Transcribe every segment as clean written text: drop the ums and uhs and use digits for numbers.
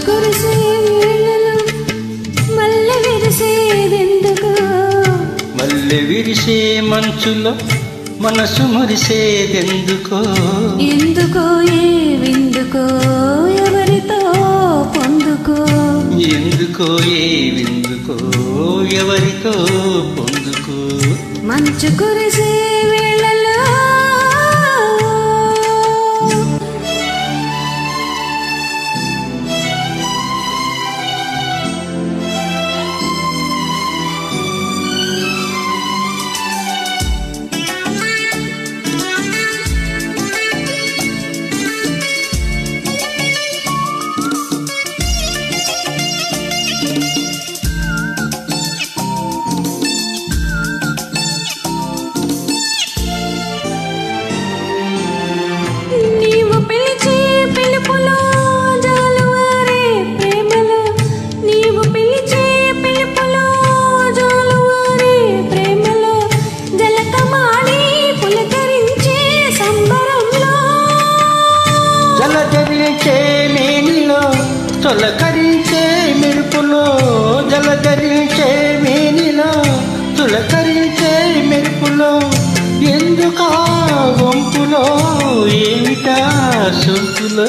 కురిసే వేళలో మల్లె విరిసేదెందుకో మల్లె విరిసే మంచులో మనసు మురిసేదెందుకో ఎందుకో ఏవెందుకో ఎవరితో పొందుకో ఎందుకో ఏవెందుకో ఎవరితో పొందుకో మంచు కురిసే వేళలో తొలకరించే మెరుపులో జలధరించే మేనిలో తొలకరించే మెరుపులో ఎందుకా వంపులో ఏమిటా సొంపులో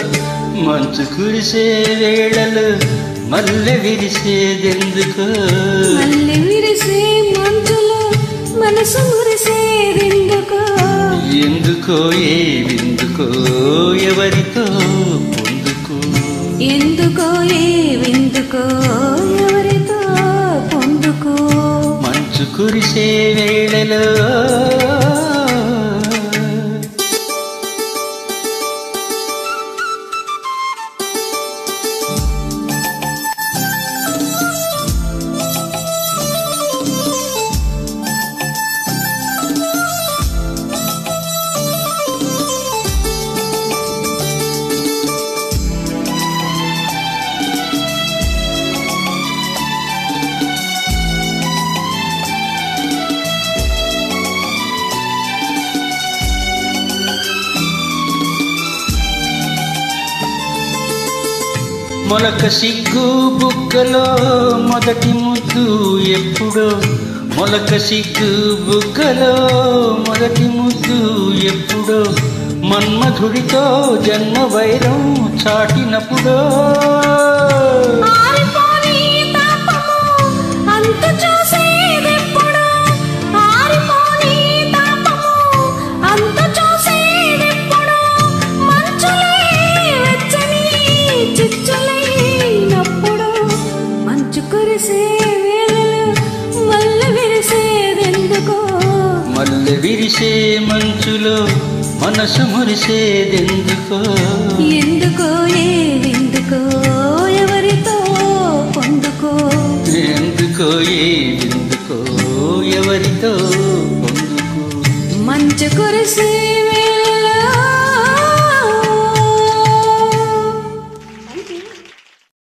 మంచు కురిసే వేళలు మల్లె విరిసేదెందుకో మల్లె విరిసే మంచులో మనసు మురిసేదెందుకో ఎందుకో ఏవెందుకో ఎవరితో పొందుకో ఎందుకో ఏవెందుకో ఎవరితో పొందుకో మంచు కురిసే వేళలో మొలక సిగ్గు బుగ్గలో మొదటి ముద్దు ఎప్పుడో మొలక సిగ్గు బుగ్గలో మొదటి ముద్దు ఎప్పుడో మన్మధుడితో జన్మ వైరం చాటినప్పుడో మల్లె విరిసే మంచులో మనసు మురిసేదెందుకో ఎందుకో ఏవెందుకో ఎవరితో పొందుకో ఎందుకో ఏవెందుకో ఎవరితో పొందుకో మంచు కురిసే